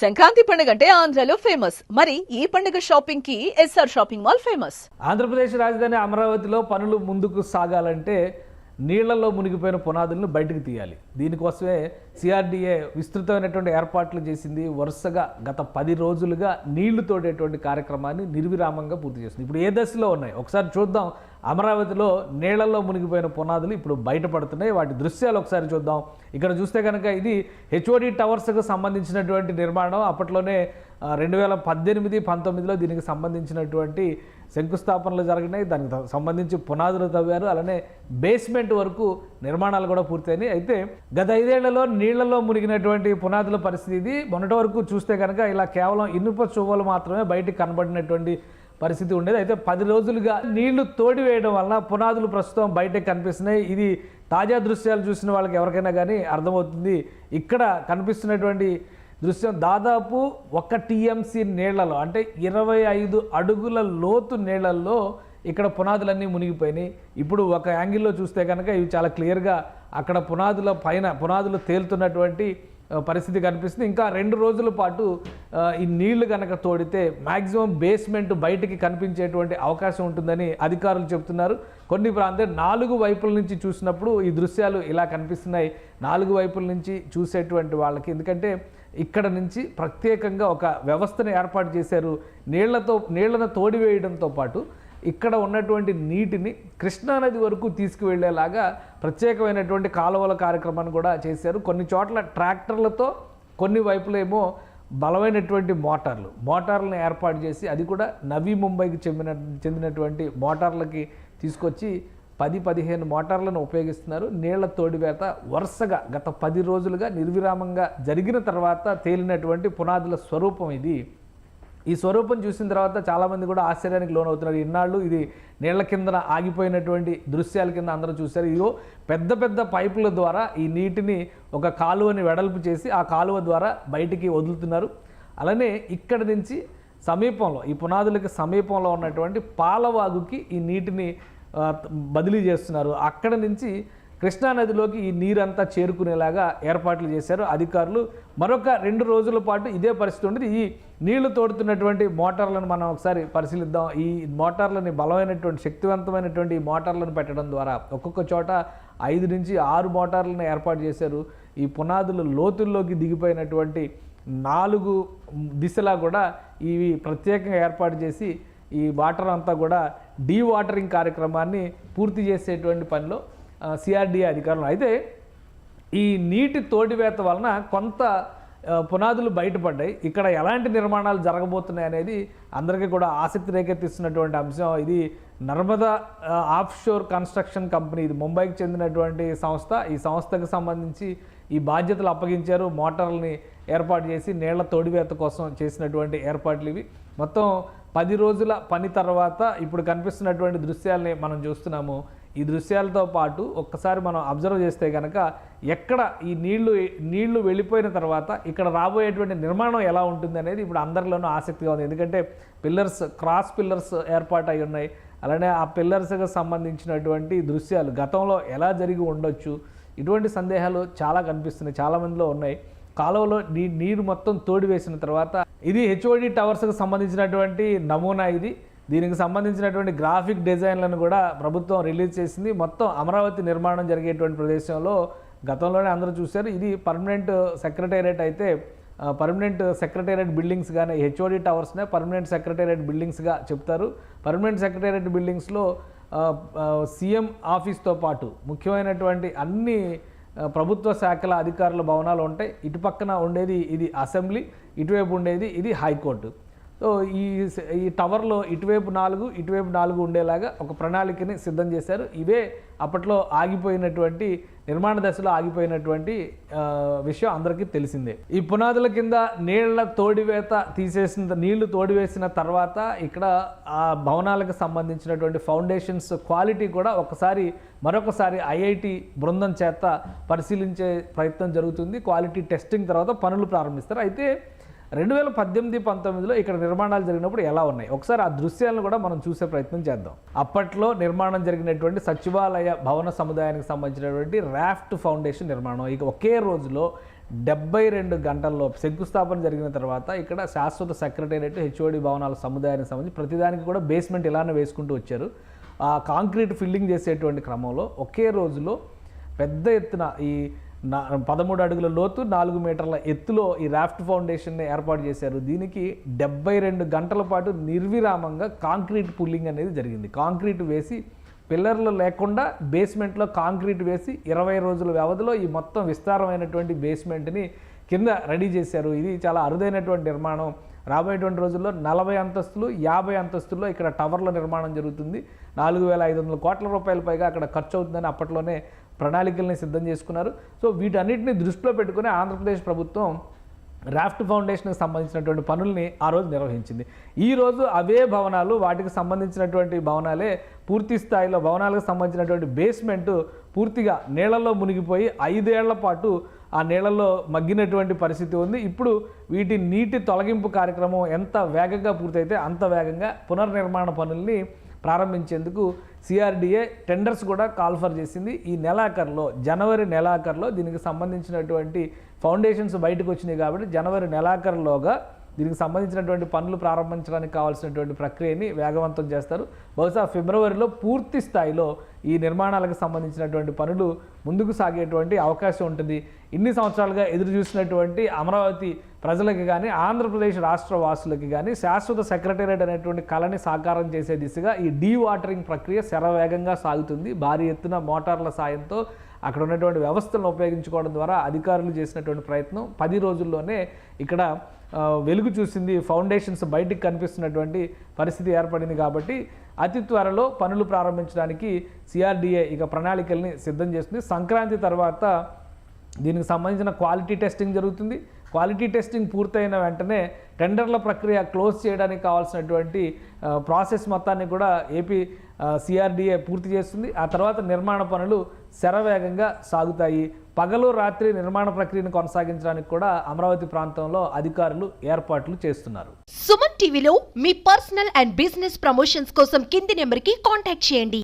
సంక్రాంతి పండుగ అంటే ఆంధ్రలో ఫేమస్. మరి ఈ పండుగ షాపింగ్ కి SR shopping mall famous. Andhra Pradesh రాజధాని అమరావతిలో పనులు ముందుకు సాగాలంటే నీళ్లలో మునిగిపోయిన పునాదులను బయటకు తీయాలి. దీనికోసమే సిఆర్డీఏ విస్తృతమైనటువంటి ఏర్పాట్లు చేసింది. వరుసగా గత 10 రోజులుగా నీళ్లు తోడేటువంటి కార్యక్రమాన్ని నిర్విరామంగా పూర్తి చేస్తుంది. ఇప్పుడు ఏ దశలో ఉన్నాయి ఒకసారి చూద్దాం. అమరావతిలో నీళ్లలో మునిగిపోయిన పునాదులు ఇప్పుడు బయటపడుతున్నాయి. వాటి దృశ్యాలు ఒకసారి చూద్దాం. ఇక్కడ చూస్తే కనుక ఇది హెచ్ఓడి టవర్స్కు సంబంధించినటువంటి నిర్మాణం. అప్పట్లోనే 2018-19లో దీనికి సంబంధించినటువంటి శంకుస్థాపనలు జరిగినాయి. దానికి సంబంధించి పునాదులు తవ్వారు. అలానే బేస్మెంట్ వరకు నిర్మాణాలు కూడా పూర్తయినాయి. అయితే గత 5 ఏళ్లలో నీళ్లలో మునిగినటువంటి పునాదుల పరిస్థితి ఇది. మొన్నటి వరకు చూస్తే కనుక ఇలా కేవలం ఇనుప చువ్వలు మాత్రమే బయటికి కనబడినటువంటి పరిస్థితి ఉండేది. అయితే 10 రోజులుగా నీళ్లు తోడివేయడం వలన పునాదులు ప్రస్తుతం బయటకు కనిపిస్తున్నాయి. ఇది తాజా దృశ్యాలు చూసిన వాళ్ళకి ఎవరికైనా కానీ అర్థమవుతుంది. ఇక్కడ కనిపిస్తున్నటువంటి దృశ్యం దాదాపు 1 టీఎంసీ నీళ్లలో, అంటే 25 అడుగుల లోతు నీళ్లలో ఇక్కడ పునాదులన్నీ మునిగిపోయినాయి. ఇప్పుడు ఒక యాంగిల్లో చూస్తే కనుక ఇవి చాలా క్లియర్గా అక్కడ పునాదులు తేలుతున్నటువంటి పరిస్థితి కనిపిస్తుంది. ఇంకా 2 రోజుల పాటు ఈ నీళ్లు కనుక తోడితే మ్యాక్సిమం బేస్మెంట్ బయటికి కనిపించేటువంటి అవకాశం ఉంటుందని అధికారులు చెబుతున్నారు. కొన్ని ప్రాంతాలు 4 వైపుల నుంచి చూసినప్పుడు ఈ దృశ్యాలు ఇలా కనిపిస్తున్నాయి. 4 వైపుల నుంచి చూసేటువంటి వాళ్ళకి, ఎందుకంటే ఇక్కడ నుంచి ప్రత్యేకంగా ఒక వ్యవస్థను ఏర్పాటు చేశారు. నీళ్లను తోడివేయడంతో పాటు ఇక్కడ ఉన్నటువంటి నీటిని కృష్ణానది వరకు తీసుకువెళ్ళేలాగా ప్రత్యేకమైనటువంటి కాలువల కార్యక్రమాన్ని కూడా చేశారు. కొన్ని చోట్ల ట్రాక్టర్లతో, కొన్ని వైపులేమో బలమైనటువంటి మోటార్లను ఏర్పాటు చేసి, అది కూడా నవీ ముంబైకి చెందినటువంటి మోటార్లకి తీసుకొచ్చి 10-15 మోటార్లను ఉపయోగిస్తున్నారు. నీళ్ల తోడివేత వరుసగా గత 10 రోజులుగా నిర్విరామంగా జరిగిన తర్వాత తేలినటువంటి పునాదుల స్వరూపం ఇది. ఈ స్వరూపం చూసిన తర్వాత చాలామంది కూడా ఆశ్చర్యానికి లోనవుతున్నారు. ఇన్నాళ్ళు ఇది నీళ్ల కింద ఆగిపోయినటువంటి దృశ్యాల కింద అందరూ చూశారు. ఇదిగో పెద్ద పెద్ద పైపుల ద్వారా ఈ నీటిని ఒక కాలువని వెడల్పు చేసి ఆ కాలువ ద్వారా బయటికి వదులుతున్నారు. అలానే ఇక్కడి నుంచి సమీపంలో, ఈ పునాదులకి సమీపంలో ఉన్నటువంటి పాలవాగుకి ఈ నీటిని బదిలీ చేస్తున్నారు. అక్కడ నుంచి కృష్ణానదిలోకి ఈ నీరంతా చేరుకునేలాగా ఏర్పాట్లు చేశారు అధికారులు. మరొక 2 రోజుల పాటు ఇదే పరిస్థితి ఉండేది. ఈ నీళ్లు తోడుతున్నటువంటి మోటార్లను మనం ఒకసారి పరిశీలిద్దాం. ఈ మోటార్లని బలమైనటువంటి, శక్తివంతమైనటువంటి ఈ మోటార్లను పెట్టడం ద్వారా ఒక్కొక్క చోట 5 నుంచి 6 మోటార్లను ఏర్పాటు చేశారు. ఈ పునాదులు లోతుల్లోకి దిగిపోయినటువంటి 4 దిశలా కూడా ఇవి ప్రత్యేకంగా ఏర్పాటు చేసి ఈ వాటర్ అంతా కూడా డీవాటరింగ్ కార్యక్రమాన్ని పూర్తి చేసేటువంటి పనిలో సిఆర్డీఏ అధికారులు. అయితే ఈ నీటి తోడివేత వలన కొంత పునాదులు బయటపడ్డాయి. ఇక్కడ ఎలాంటి నిర్మాణాలు జరగబోతున్నాయి అనేది అందరికీ కూడా ఆసక్తి రేకెత్తిస్తున్నటువంటి అంశం. ఇది నర్మదా ఆఫ్షోర్ కన్స్ట్రక్షన్ కంపెనీ, ఇది ముంబైకి చెందినటువంటి సంస్థ. ఈ సంస్థకు సంబంధించి ఈ బాధ్యతలు అప్పగించారు. మోటార్లని ఏర్పాటు చేసి నీళ్ల తోడివేత కోసం చేసినటువంటి ఏర్పాట్లు ఇవి. మొత్తం 10 రోజుల పని తర్వాత ఇప్పుడు కనిపిస్తున్నటువంటి దృశ్యాలని మనం చూస్తున్నాము. ఈ దృశ్యాలతో పాటు ఒక్కసారి మనం అబ్జర్వ్ చేస్తే కనుక ఎక్కడ ఈ నీళ్లు వెళ్ళిపోయిన తర్వాత ఇక్కడ రాబోయేటువంటి నిర్మాణం ఎలా ఉంటుంది అనేది ఇప్పుడు అందరిలోనూ ఆసక్తిగా ఉంది. ఎందుకంటే క్రాస్ పిల్లర్స్ ఏర్పాటు అయి ఉన్నాయి. అలానే ఆ పిల్లర్స్కి సంబంధించినటువంటి దృశ్యాలు గతంలో ఎలా జరిగి ఉండొచ్చు, ఇటువంటి సందేహాలు చాలా కనిపిస్తున్నాయి, చాలామందిలో ఉన్నాయి. కాలువలో నీరు మొత్తం తోడివేసిన తర్వాత ఇది హెచ్ఓడి టవర్స్కి సంబంధించినటువంటి నమూనా. దీనికి సంబంధించినటువంటి గ్రాఫిక్ డిజైన్లను కూడా ప్రభుత్వం రిలీజ్ చేసింది. మొత్తం అమరావతి నిర్మాణం జరిగేటువంటి ప్రదేశంలో గతంలోనే అందరూ చూశారు. ఇది పర్మనెంట్ సెక్రటేరియట్. అయితే పర్మనెంట్ సెక్రటేరియట్ బిల్డింగ్స్ కానీ హెచ్ఓడి టవర్స్నే పర్మనెంట్ సెక్రటేరియట్ బిల్డింగ్స్గా చెప్తారు. పర్మనెంట్ సెక్రటేరియట్ బిల్డింగ్స్లో సీఎం ఆఫీస్తో పాటు ముఖ్యమైనటువంటి అన్ని ప్రభుత్వ శాఖల అధికారుల భవనాలు ఉంటాయి. ఇటు పక్కన ఉండేది ఇది అసెంబ్లీ, ఇటువైపు ఉండేది ఇది హైకోర్టు. సో ఈ టవర్లో ఇటువైపు 4, ఇటువైపు 4 ఉండేలాగా ఒక ప్రణాళికని సిద్ధం చేశారు. ఇవే అప్పట్లో ఆగిపోయినటువంటి, నిర్మాణ దశలో ఆగిపోయినటువంటి విషయం అందరికీ తెలిసిందే. ఈ పునాదుల కింద నీళ్లు తోడివేసిన తర్వాత ఇక్కడ ఆ భవనాలకు సంబంధించినటువంటి ఫౌండేషన్స్ క్వాలిటీ కూడా మరొకసారి ఐఐటి బృందం చేత పరిశీలించే ప్రయత్నం జరుగుతుంది. క్వాలిటీ టెస్టింగ్ తర్వాత పనులు ప్రారంభిస్తారు. అయితే 2018-19లో ఇక్కడ నిర్మాణాలు జరిగినప్పుడు ఎలా ఉన్నాయి ఒకసారి ఆ దృశ్యాలను కూడా మనం చూసే ప్రయత్నం చేద్దాం. అప్పట్లో నిర్మాణం జరిగినటువంటి సచివాలయ భవన సముదాయానికి సంబంధించినటువంటి రాఫ్ట్ ఫౌండేషన్ నిర్మాణం ఇక ఒకే రోజులో 72 గంటల్లో శంకుస్థాపన జరిగిన తర్వాత ఇక్కడ శాశ్వత సెక్రటేరియట్ హెచ్ఓడి భవనాల సముదాయానికి సంబంధించి ప్రతిదానికి కూడా బేస్మెంట్ ఇలానే వేసుకుంటూ వచ్చారు. ఆ కాంక్రీట్ ఫిల్లింగ్ చేసేటువంటి క్రమంలో ఒకే రోజులో పెద్ద ఎత్తున ఈ 13 అడుగుల లోతు 4 మీటర్ల ఎత్తులో ఈ రాఫ్ట్ ఫౌండేషన్ని ఏర్పాటు చేశారు. దీనికి 72 గంటల పాటు నిర్విరామంగా కాంక్రీట్ పుల్లింగ్ అనేది జరిగింది. కాంక్రీట్ వేసి పిల్లర్లు లేకుండా బేస్మెంట్లో కాంక్రీట్ వేసి 20 రోజుల వ్యవధిలో ఈ మొత్తం విస్తారమైనటువంటి బేస్మెంట్ని కింద రెడీ చేశారు. ఇది చాలా అరుదైనటువంటి నిర్మాణం. రాబోయేటువంటి రోజుల్లో 40 అంతస్తులు 50 అంతస్తుల్లో ఇక్కడ టవర్ల నిర్మాణం జరుగుతుంది. 4,500 కోట్ల రూపాయల పైగా అక్కడ ఖర్చు అవుతుందని అప్పట్లోనే ప్రణాళికల్ని సిద్ధం చేసుకున్నారు. సో వీటన్నిటిని దృష్టిలో పెట్టుకుని ఆంధ్రప్రదేశ్ ప్రభుత్వం రాఫ్ట్ ఫౌండేషన్కి సంబంధించినటువంటి పనుల్ని ఆ రోజు నిర్వహించింది. ఈరోజు అవే భవనాలు, వాటికి సంబంధించినటువంటి భవనాలే పూర్తి స్థాయిలో భవనాలకు సంబంధించినటువంటి బేస్మెంట్ పూర్తిగా నీళ్లలో మునిగిపోయి 5 ఏళ్ల పాటు ఆ నీళ్లలో మగ్గినటువంటి పరిస్థితి ఉంది. ఇప్పుడు వీటి నీటి తొలగింపు కార్యక్రమం ఎంత వేగంగా పూర్తయితే అంత వేగంగా పునర్నిర్మాణ పనుల్ని ప్రారంభించేందుకు సిఆర్డిఏ టెండర్స్ కూడా కాల్ఫర్ చేసింది. ఈ నెలాఖరులో జనవరి నెలాఖరులో దీనికి సంబంధించినటువంటి ఫౌండేషన్స్ బయటకు వచ్చినాయి కాబట్టి జనవరి నెలాఖరులోగా దీనికి సంబంధించినటువంటి పనులు ప్రారంభించడానికి కావాల్సినటువంటి ప్రక్రియని వేగవంతం చేస్తారు. బహుశా ఫిబ్రవరిలో పూర్తి స్థాయిలో ఈ నిర్మాణాలకు సంబంధించినటువంటి పనులు ముందుకు సాగేటువంటి అవకాశం ఉంటుంది. ఇన్ని సంవత్సరాలుగా ఎదురు చూసినటువంటి అమరావతి ప్రజలకి కానీ ఆంధ్రప్రదేశ్ రాష్ట్ర వాసులకి కానీ శాశ్వత సెక్రటేరియట్ అనేటువంటి కళని సాకారం చేసే దిశగా ఈ డీవాటరింగ్ ప్రక్రియ శరవేగంగా సాగుతుంది. భారీ ఎత్తున మోటార్ల సాయంతో అక్కడ ఉన్నటువంటి వ్యవస్థలను ఉపయోగించుకోవడం ద్వారా అధికారులు చేసినటువంటి ప్రయత్నం 10 రోజుల్లోనే ఇక్కడ వెలుగు చూసింది. ఫౌండేషన్స్ బయటికి కనిపిస్తున్నటువంటి పరిస్థితి ఏర్పడింది కాబట్టి అతి త్వరలో పనులు ప్రారంభించడానికి సిఆర్డిఏ ఇక ప్రణాళికల్ని సిద్ధం చేస్తుంది. సంక్రాంతి తర్వాత దీనికి సంబంధించిన క్వాలిటీ టెస్టింగ్ జరుగుతుంది. క్వాలిటీ టెస్టింగ్ పూర్తయిన వెంటనే టెండర్ల ప్రక్రియ క్లోజ్ చేయడానికి కావాల్సినటువంటి ప్రాసెస్ మొత్తాన్ని కూడా ఏపీ సిఆర్డిఏ పూర్తి చేస్తుంది. ఆ తర్వాత నిర్మాణ పనులు శరవేగంగా సాగుతాయి. పగలు రాత్రి నిర్మాణ ప్రక్రియను కొనసాగించడానికి కూడా అమరావతి ప్రాంతంలో అధికారులు ఏర్పాట్లు చేస్తున్నారు. సుమన్ టీవీలో మీ పర్సనల్ అండ్ బిజినెస్ ప్రమోషన్స్ కోసం కింది నెంబర్కి కాంటాక్ట్ చేయండి.